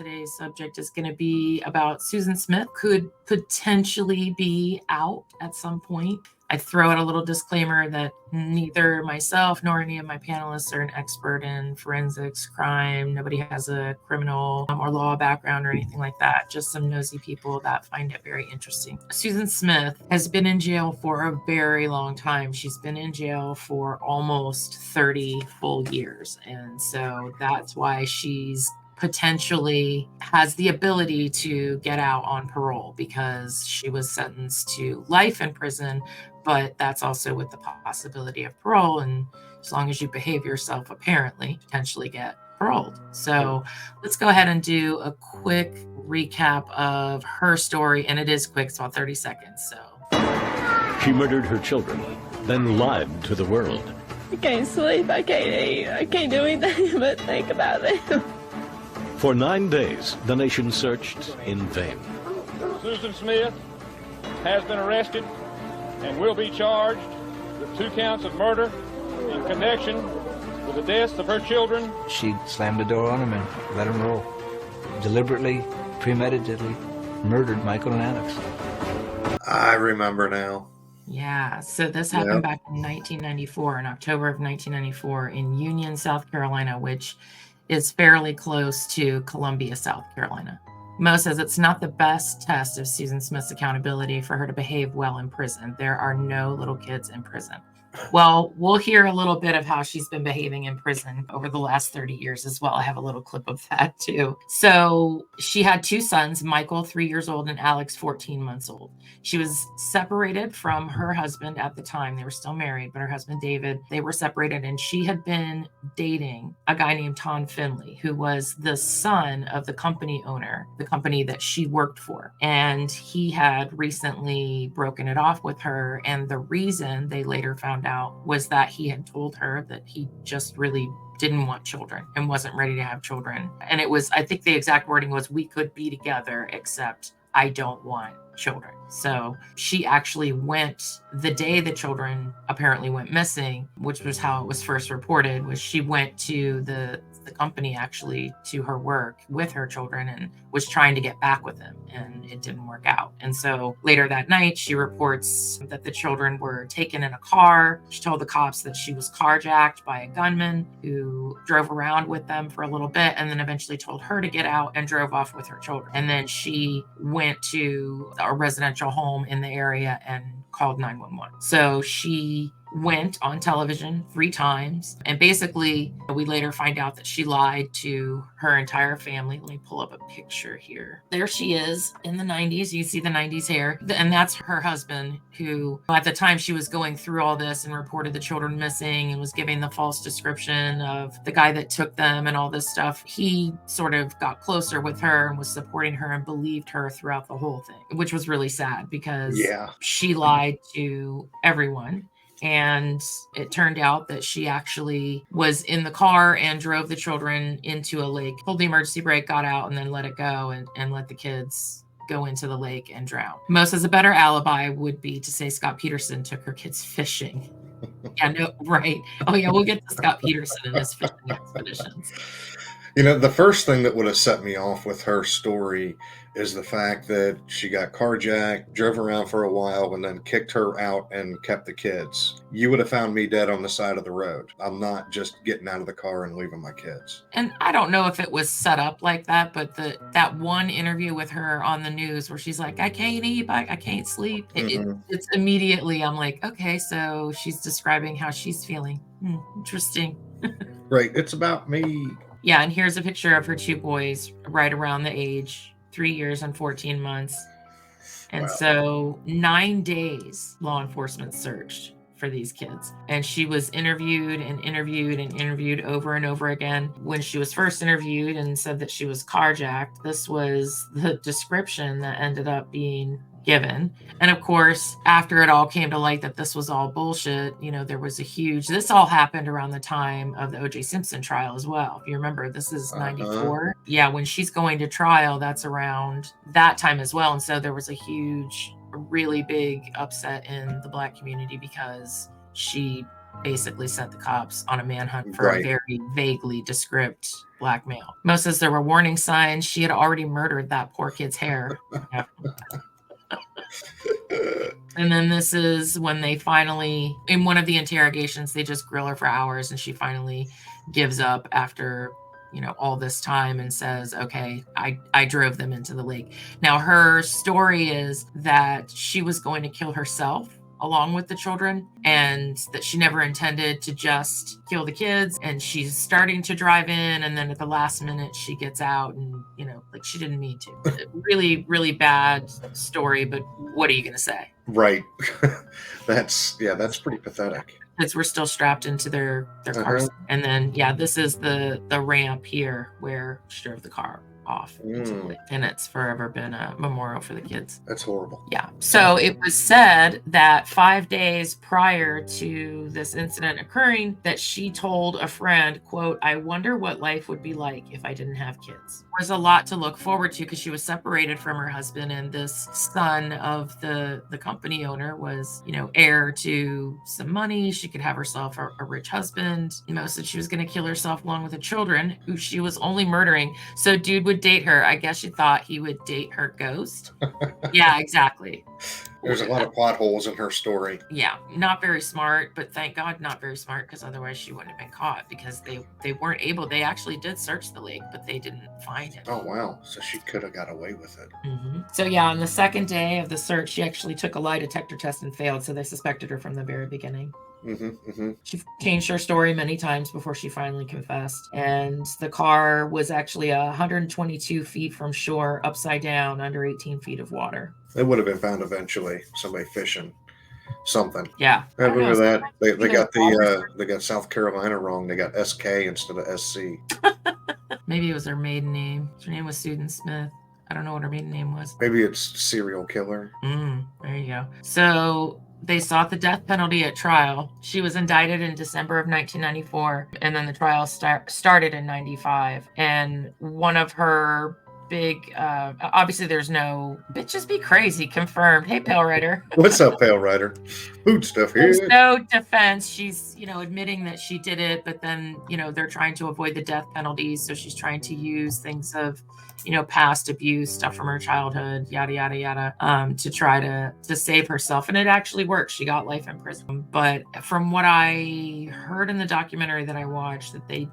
today's subject is going to be about Susan Smith, could potentially be out at some point. I throw out a little disclaimer that neither myself nor any of my panelists are an expert in forensics, crime. Nobody has a criminal or law background or anything like that. Just some nosy people that find it very interesting. Susan Smith has been in jail for a very long time. She's been in jail for almost 30 full years. And so that's why she's potentially has the ability to get out on parole, because she was sentenced to life in prison, but that's also with the possibility of parole. And as long as you behave yourself, apparently, potentially get paroled. So let's go ahead and do a quick recap of her story. And it is quick, it's about 30 seconds. So she murdered her children, then lied to the world. I can't sleep, I can't eat, I can't do anything but think about them. For 9 days, the nation searched in vain. Susan Smith has been arrested and will be charged with 2 counts of murder in connection with the deaths of her children. She slammed the door on him and let him roll. Deliberately, premeditatedly murdered Michael and Alex. I remember now. Yeah, so this happened back in 1994, in October of 1994, in Union, South Carolina, which is fairly close to Columbia, South Carolina. Mo says it's not the best test of Susan Smith's accountability for her to behave well in prison. There are no little kids in prison. Well, we'll hear a little bit of how she's been behaving in prison over the last 30 years as well. I have a little clip of that too. So she had 2 sons, Michael, 3 years old, and Alex, 14 months old. She was separated from her husband at the time. They were still married, but her husband, David, they were separated, and she had been dating a guy named Tom Finley, who was the son of the company owner, the company that she worked for. And he had recently broken it off with her. And the reason, they later found out, was that he had told her that he just really didn't want children and wasn't ready to have children. And it was, I think the exact wording was, we could be together, except I don't want children. So she actually went, the day the children apparently went missing, which was how it was first reported, was she went to the company, actually, to her work with her children, and was trying to get back with them, and it didn't work out. And so later that night, she reports that the children were taken in a car. She told the cops that she was carjacked by a gunman who drove around with them for a little bit, and then eventually told her to get out and drove off with her children. And then she went to a residential home in the area and called 911. So she went on television 3 times. And basically, we later find out that she lied to her entire family. Let me pull up a picture here. There she is in the 90s. You see the 90s hair. And that's her husband, who at the time she was going through all this and reported the children missing and was giving the false description of the guy that took them and all this stuff. He sort of got closer with her and was supporting her and believed her throughout the whole thing, which was really sad, because she lied to everyone. And it turned out that she actually was in the car and drove the children into a lake, pulled the emergency brake, got out, and then let it go and let the kids go into the lake and drown. Mo says a better alibi would be to say Scott Peterson took her kids fishing. Yeah, no, right. Oh, yeah, we'll get to Scott Peterson and his fishing expeditions. You know, the first thing that would have set me off with her story is the fact that she got carjacked, drove around for a while, and then kicked her out and kept the kids. You would have found me dead on the side of the road. I'm not just getting out of the car and leaving my kids. And I don't know if it was set up like that, but that one interview with her on the news where she's like, I can't eat, I can't sleep. It's immediately, I'm like, okay, so she's describing how she's feeling. Interesting. Right. It's about me. Yeah, and here's a picture of her 2 boys right around the age, 3 years and 14 months. And so 9 days law enforcement searched for these kids. And she was interviewed and interviewed and interviewed over and over again. When she was first interviewed and said that she was carjacked, this was the description that ended up being given. And of course, after it all came to light that this was all bullshit, you know, there was this all happened around the time of the O.J. Simpson trial as well. If you remember, this is 94. Yeah, when she's going to trial, that's around that time as well. And so there was a really big upset in the Black community because she basically sent the cops on a manhunt for Right. a very vaguely descript black male. Mo says there were warning signs. She had already murdered that poor kid's hair. And then this is when they finally, in one of the interrogations, they just grill her for hours, and she finally gives up after, you know, all this time and says, okay, I drove them into the lake. Now, her story is that she was going to kill herself along with the children, and that she never intended to just kill the kids, and she's starting to drive in, and then at the last minute she gets out, and, you know, like, she didn't mean to. Really, really bad story, but what are you going to say? Right. That's pretty pathetic. Kids were still strapped into their cars. And then, yeah, this is the ramp here where she drove the car off. And it's forever been a memorial for the kids. That's horrible. Yeah. So it was said that 5 days prior to this incident occurring, that she told a friend, quote, "I wonder what life would be like if I didn't have kids." There was a lot to look forward to because she was separated from her husband, and this son of the company owner was, you know, heir to some money. She could have herself a rich husband. Mo said she was going to kill herself along with the children, who she was only murdering. So dude would date her. I guess she thought he would date her ghost. Yeah, exactly. There's a lot of plot holes in her story. Yeah, not very smart, but thank God not very smart, because otherwise she wouldn't have been caught, because they weren't able. They actually did search the lake, but they didn't find it. Oh, wow. So she could have got away with it. So yeah, on the second day of the search, she actually took a lie detector test and failed, so they suspected her from the very beginning. She changed her story many times before she finally confessed. And the car was actually 122 feet from shore, upside down, under 18 feet of water. It would have been found eventually. Somebody fishing something. Yeah. I remember that. They got South Carolina wrong. They got SK instead of SC. Maybe it was her maiden name. Her name was Susan Smith. I don't know what her maiden name was. Maybe it's serial killer. There you go. So they sought the death penalty at trial. She was indicted in December of 1994, and then the trial started in 95. And one of her big, obviously there's no bitches be crazy confirmed. Hey, Pale Rider. What's up, Pale Rider? Food stuff here. There's no defense. She's, you know, admitting that she did it, but then, you know, they're trying to avoid the death penalty. So she's trying to use things of, you know, past abuse, stuff from her childhood, yada, yada, yada, to try to save herself. And it actually worked. She got life in prison. But from what I heard in the documentary that I watched, that they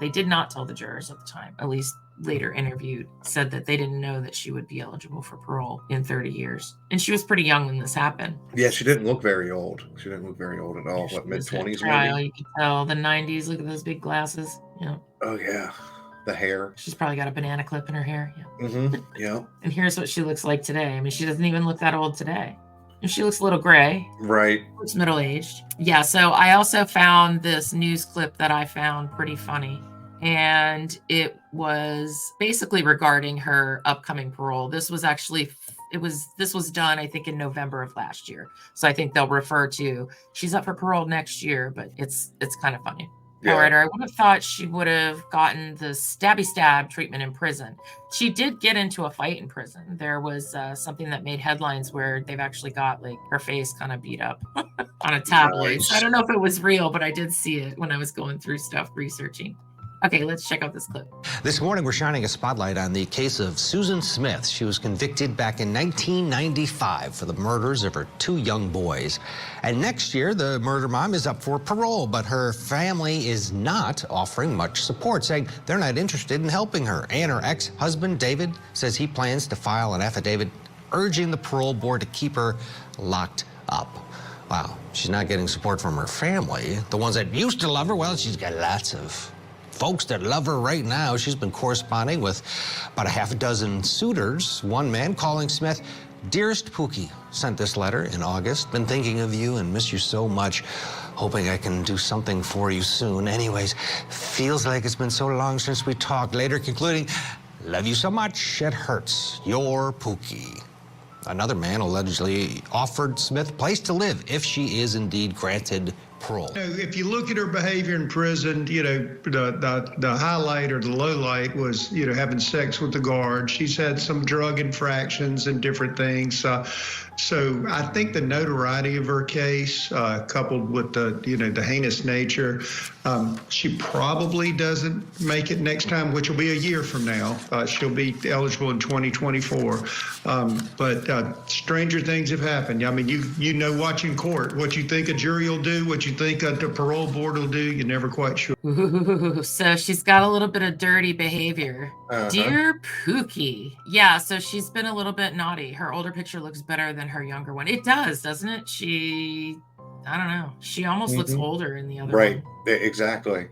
did not tell the jurors at the time, at least later interviewed, said that they didn't know that she would be eligible for parole in 30 years. And she was pretty young when this happened. Yeah, she didn't look very old. She didn't look very old at all. What, mid-20s maybe? You can tell. The 90s, look at those big glasses. You know. Oh, yeah. The hair. She's probably got a banana clip in her hair. Yeah. Yeah. And here's what she looks like today. I mean, she doesn't even look that old today. And she looks a little gray. Right. Looks middle-aged. Yeah, so I also found this news clip that I found pretty funny. And it was basically regarding her upcoming parole. This was actually, this was done, I think, in November of last year. So I think they'll refer to, she's up for parole next year, but it's kind of funny. Yeah. Writer, I would have thought she would have gotten the stabby stab treatment in prison. She did get into a fight in prison. There was something that made headlines where they've actually got like her face kind of beat up on a tabloid. Nice. So I don't know if it was real, but I did see it when I was going through stuff researching. Okay, let's check out this clip. This morning, we're shining a spotlight on the case of Susan Smith. She was convicted back in 1995 for the murders of her 2 young boys. And next year, the murder mom is up for parole, but her family is not offering much support, saying they're not interested in helping her. And her ex-husband, David, says he plans to file an affidavit urging the parole board to keep her locked up. Wow, she's not getting support from her family. The ones that used to love her, well, she's got lots of folks that love her right now. She's been corresponding with about a half a dozen suitors. One man calling Smith, "Dearest Pookie," sent this letter in August. "Been thinking of you and miss you so much. Hoping I can do something for you soon. Anyways, feels like it's been so long since we talked." Later concluding, "Love you so much, it hurts. Your Pookie." Another man allegedly offered Smith a place to live if she is indeed granted parole. If you look at her behavior in prison, the highlight or the low light was, having sex with the guard. She's had some drug infractions and different things. So I think the notoriety of her case, coupled with the heinous nature, she probably doesn't make it next time, which will be a year from now. She'll be eligible in 2024. But stranger things have happened. I mean, watching court, what you think a jury will do, what you think the parole board will do, you're never quite sure. Ooh, so she's got a little bit of dirty behavior. Dear Pookie. Yeah, so she's been a little bit naughty. Her older picture looks better than her younger one. It does, doesn't it? I don't know. She almost looks older in the other one. Right, exactly.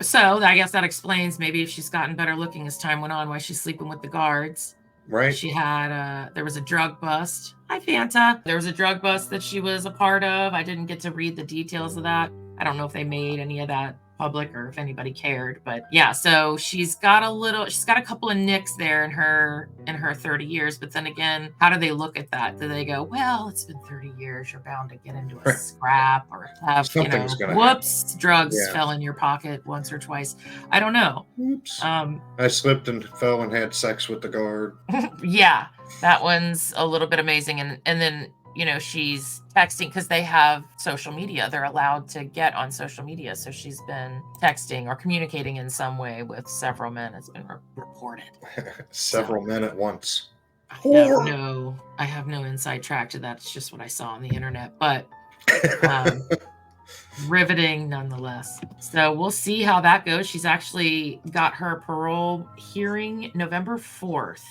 So I guess that explains maybe if she's gotten better looking as time went on, why she's sleeping with the guards. Right. She had there was a drug bust. Hi, Fanta. There was a drug bust that she was a part of. I didn't get to read the details of that. I don't know if they made any of that public or if anybody cared, but yeah, so she's got a couple of nicks there in her 30 years, but then again, how do they look at that? Do they go, well, it's been 30 years, you're bound to get into a scrap or have, whoops, drugs fell in your pocket once or twice. I don't know. Oops. I slipped and fell and had sex with the guard. Yeah, that one's a little bit amazing. And then she's texting because they have social media. They're allowed to get on social media. So she's been texting or communicating in some way with several men. It's been reported. Several men at once. I have no inside track to that. It's just what I saw on the internet. But riveting nonetheless. So we'll see how that goes. She's actually got her parole hearing November 4th.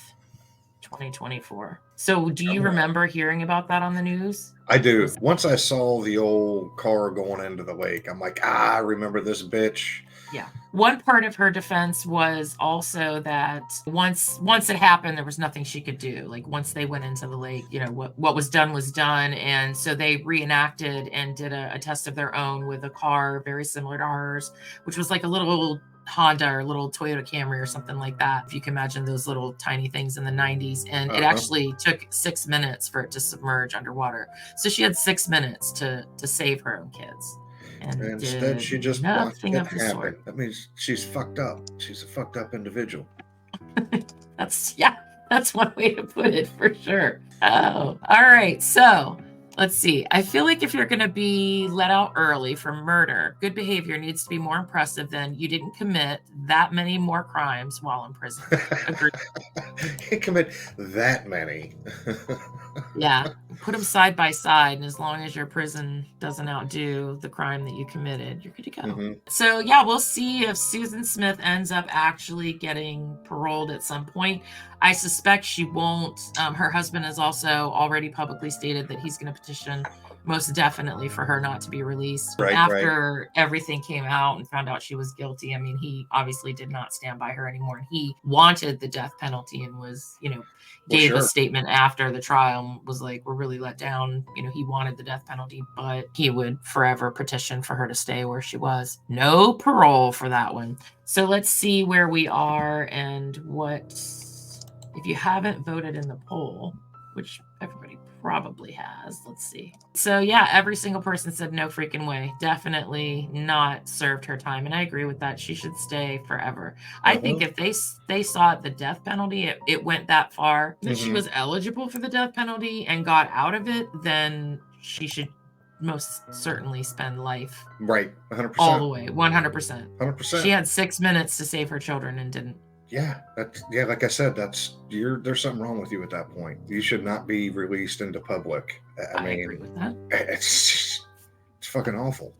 2024. So do you remember hearing about that on the news? I do. Once I saw the old car going into the lake, I'm like, I remember this bitch. Yeah. One part of her defense was also that once it happened, there was nothing she could do. Like once they went into the lake, what was done was done. And so they reenacted and did a test of their own with a car very similar to hers, which was like a little Honda or a little Toyota Camry or something like that. If you can imagine those little tiny things in the 90s. And it actually took 6 minutes for it to submerge underwater. So she had 6 minutes to save her own kids. And instead she just watched it happen. Sort. That means she's fucked up. She's a fucked up individual. That's one way to put it for sure. Oh, all right. So let's see. I feel like if you're going to be let out early for murder, good behavior needs to be more impressive than you didn't commit that many more crimes while in prison. Agreed. You commit that many. Yeah. Put them side by side. And as long as your prison doesn't outdo the crime that you committed, you're good to go. So yeah, we'll see if Susan Smith ends up actually getting paroled at some point. I suspect she won't. Her husband has also already publicly stated that he's going to petition most definitely for her not to be released. After everything came out and found out she was guilty, I mean, he obviously did not stand by her anymore. And he wanted the death penalty and was, gave a statement after the trial and was like, we're really let down. He wanted the death penalty, but he would forever petition for her to stay where she was. No parole for that one. So let's see where we are and what, if you haven't voted in the poll, which everybody probably has. Let's see. So yeah, every single person said no freaking way. Definitely not served her time. And I agree with that. She should stay forever. I think if they sought the death penalty, it went that far that she was eligible for the death penalty and got out of it, then she should most certainly spend life. Right. 100%. All the way. 100%. 100%. She had 6 minutes to save her children and didn't. Yeah, like I said, there's something wrong with you at that point. You should not be released into public. I mean, agree with that. It's fucking awful.